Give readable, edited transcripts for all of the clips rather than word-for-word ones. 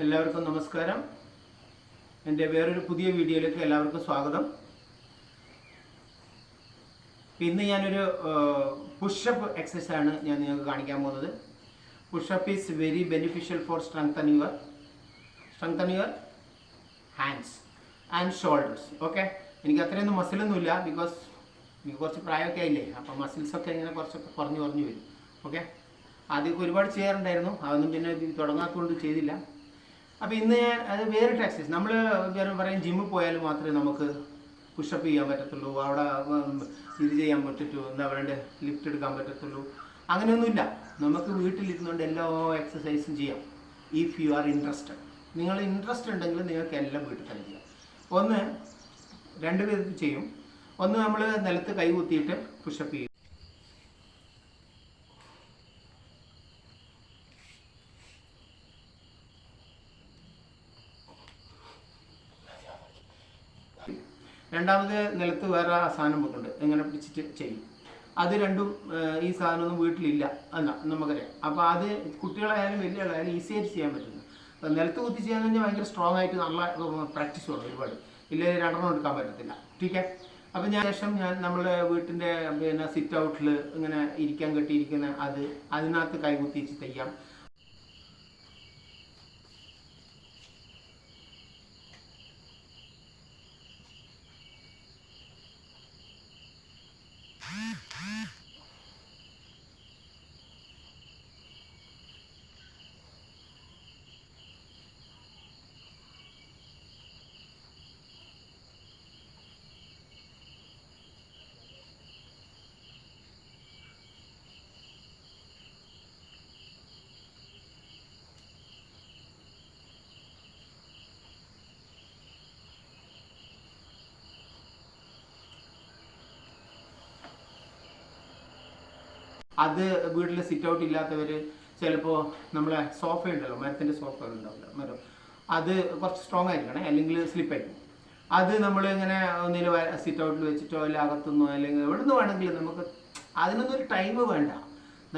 എല്ലാവർക്കും നമസ്കാരം. എൻ്റെ വേറൊരു പുതിയ വീഡിയോയിലേക്ക് എല്ലാവർക്കും സ്വാഗതം. ഇന്ന് ഞാനൊരു പുഷപ്പ് എക്സസൈസാണ് ഞാൻ നിങ്ങൾക്ക് കാണിക്കാൻ പോകുന്നത്. Pushup is very beneficial for strengthen your hands and shoulders. Okay, എനിക്ക് അത്രയൊന്നും മസിലൊന്നുമില്ല, ബിക്കോസ് എനിക്ക് കുറച്ച് പ്രായമൊക്കെ ആയില്ലേ, അപ്പോൾ മസിൽസൊക്കെ ഇങ്ങനെ കുറച്ചൊക്കെ കുറഞ്ഞു വരും. ഓക്കെ, ആദ്യമൊക്കെ ഒരുപാട് ചെയ്യാറുണ്ടായിരുന്നു, അതൊന്നും പിന്നെ തുടങ്ങാത്തതുകൊണ്ട് ചെയ്തില്ല. അപ്പോൾ ഇന്ന് ഞാൻ അത് വേറിട്ട എക്സസൈസ്. നമ്മൾ പറയും ജിമ്മിൽ പോയാൽ മാത്രമേ നമുക്ക് പുഷപ്പ് ചെയ്യാൻ പറ്റത്തുള്ളൂ, അവിടെ ഇത് ചെയ്യാൻ പറ്റൂ, എന്താ പറയണ്ടേ, ലിഫ്റ്റ് എടുക്കാൻ പറ്റത്തുള്ളൂ, അങ്ങനെയൊന്നുമില്ല. നമുക്ക് വീട്ടിലിരുന്നുകൊണ്ട് എല്ലാ എക്സസൈസും ചെയ്യാം. ഇഫ് യു ആർ ഇൻട്രസ്റ്റഡ്, നിങ്ങൾ ഇൻട്രസ്റ്റ് ഉണ്ടെങ്കിൽ നിങ്ങൾക്ക് എല്ലാം വീട്ടിൽ തന്നെ ചെയ്യാം. ഒന്ന് രണ്ട് വിധത്തിൽ ചെയ്യും. ഒന്ന്, നമ്മൾ നിലത്ത് കൈ കുത്തിയിട്ട് പുഷപ്പ് ചെയ്യും. രണ്ടാമത് നിലത്ത് വേറെ സാധനം വെക്കുന്നുണ്ട്, എങ്ങനെ പിടിച്ചിട്ട് ചെയ്യും. അത് രണ്ടും ഈ സാധനമൊന്നും വീട്ടിലില്ല അല്ല, നമുക്കറിയാം. അപ്പോൾ അത് കുട്ടികളായാലും വലിയ ആളായാലും ഈസി ആയിട്ട് ചെയ്യാൻ പറ്റുന്നു. അപ്പോൾ നിലത്ത് കുത്തി ചെയ്യാന്ന് പറഞ്ഞാൽ ഭയങ്കര സ്ട്രോങ് ആയിട്ട് നല്ല പ്രാക്ടീസ് വേണം ഒരുപാട്, ഇല്ലെങ്കിൽ രണ്ടെണ്ണം എടുക്കാൻ പറ്റത്തില്ല. ടീക്കെ. അപ്പോൾ ശേഷം ഞാൻ നമ്മുടെ വീട്ടിൻ്റെ സിറ്റ് ഔട്ടിൽ ഇങ്ങനെ ഇരിക്കാൻ കെട്ടിയിരിക്കുന്ന അതിനകത്ത് കൈ കുത്തിച്ച് ചെയ്യാം. അത് വീട്ടിൽ സിറ്റ് ഔട്ട് ഇല്ലാത്തവർ ചിലപ്പോൾ നമ്മളെ സോഫ ഉണ്ടല്ലോ, മരത്തിൻ്റെ സോഫ ഉണ്ടാവില്ല, മരം, അത് കുറച്ച് സ്ട്രോങ് ആയിരിക്കണേ, അല്ലെങ്കിൽ സ്ലിപ്പായിരിക്കും. അത് നമ്മൾ ഇങ്ങനെ ഒന്നിലും സിറ്റ് ഔട്ടിൽ വെച്ചിട്ടോ അല്ലെങ്കിൽ അകത്തുനിന്നോ അല്ലെങ്കിൽ എവിടെ നിന്ന് വേണമെങ്കിലും നമുക്ക് അതിനൊന്നും ഒരു ടൈം വേണ്ട.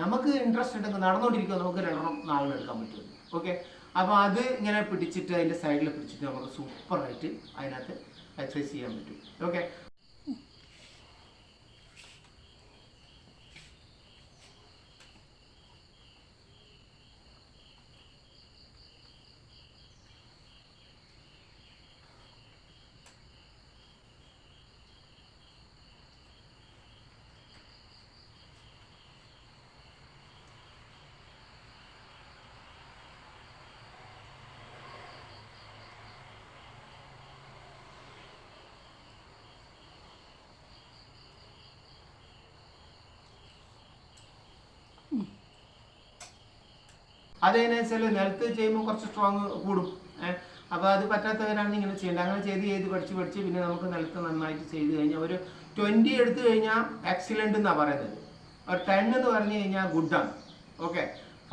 നമുക്ക് ഇൻട്രസ്റ്റ് ഉണ്ടെങ്കിൽ നടന്നുകൊണ്ടിരിക്കുക, നമുക്ക് രണ്ടെണ്ണം നാളെ എടുക്കാൻ പറ്റും. ഓക്കെ, അപ്പോൾ അത് ഇങ്ങനെ പിടിച്ചിട്ട് അതിൻ്റെ സൈഡിൽ പിടിച്ചിട്ട് നമുക്ക് സൂപ്പറായിട്ട് അതിനകത്ത് എക്സസൈസ് ചെയ്യാൻ പറ്റും. ഓക്കെ, അതെങ്ങനെ വെച്ചാൽ നിലത്ത് ചെയ്യുമ്പോൾ കുറച്ച് സ്ട്രോങ് കൂടും. അപ്പോൾ അത് പറ്റാത്തവരാണ് ഇങ്ങനെ ചെയ്യേണ്ടത്. അങ്ങനെ ചെയ്ത് പഠിച്ച് പിന്നെ നമുക്ക് നിലത്ത് നന്നായിട്ട് ചെയ്ത് കഴിഞ്ഞാൽ ഒരു 20 എടുത്തു കഴിഞ്ഞാൽ എക്സലൻ്റ് എന്നാണ് പറയുന്നത്. ഒരു 10 എന്ന് പറഞ്ഞു കഴിഞ്ഞാൽ ഗുഡാണ്. ഓക്കെ,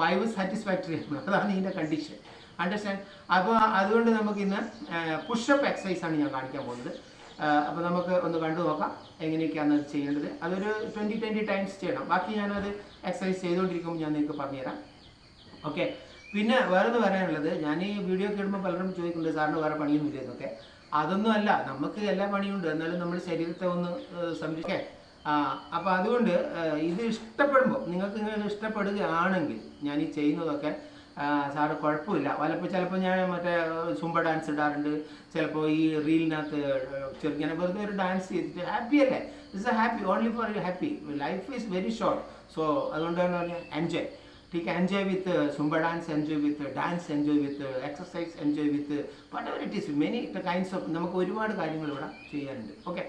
5 സാറ്റിസ്ഫാക്ടറി ആണ്, അതാണ് ഇതിൻ്റെ കണ്ടീഷൻ. അണ്ടർസ്റ്റാൻഡ്? അപ്പോൾ അതുകൊണ്ട് നമുക്ക് ഇന്ന് പുഷപ്പ് എക്സസൈസാണ് ഞാൻ കാണിക്കാൻ പോകുന്നത്. അപ്പോൾ നമുക്ക് ഒന്ന് കണ്ടു നോക്കാം എങ്ങനെയൊക്കെയാണ് അത് ചെയ്യേണ്ടത്. അതൊരു 20 ടൈംസ് ചെയ്യണം. ബാക്കി ഞാനത് എക്സസൈസ് ചെയ്തുകൊണ്ടിരിക്കുമ്പോൾ ഞാൻ നിങ്ങൾക്ക് പറഞ്ഞുതരാം. ഓക്കെ, പിന്നെ വേറൊന്ന് പറയാനുള്ളത്, ഞാൻ ഈ വീഡിയോ ഒക്കെ ഇടുമ്പോൾ പലരും ചോദിക്കുന്നുണ്ട് സാറിന് വേറെ പണിയൊന്നുമില്ല എന്നൊക്കെ. അതൊന്നും അല്ല, നമുക്ക് എല്ലാ പണിയുണ്ട്, എന്നാലും നമ്മുടെ ശരീരത്തെ ഒന്ന് സംരക്ഷിക്കാൻ. അപ്പോൾ അതുകൊണ്ട് ഇത് ഇഷ്ടപ്പെടുമ്പോൾ, നിങ്ങൾക്ക് ഇങ്ങനെ ഇഷ്ടപ്പെടുകയാണെങ്കിൽ ഞാൻ ഈ ചെയ്യുന്നതൊക്കെ സാറ് കുഴപ്പമില്ല. ചിലപ്പോൾ ഞാൻ മറ്റേ സുംബ ഡാൻസ് ഇടാറുണ്ട്, ചിലപ്പോൾ ഈ റീലിനകത്ത് ചെറുങ്ങനെ വെറുതെ ഒരു ഡാൻസ് ചെയ്തിട്ട് ഹാപ്പി അല്ലേ. It's A happy, only for you happy. Life is very short. So അതുകൊണ്ടാണ് പറഞ്ഞാൽ എൻജോയ്. ठीक है, enjoy with Zumba dance, enjoy with dance, enjoy with exercise, enjoy with whatever it is, many kinds of നമുക്ക് ഒരുപാട് കാര്യങ്ങൾ ഇവിടെ ചെയ്യാനുണ്ട്. Okay,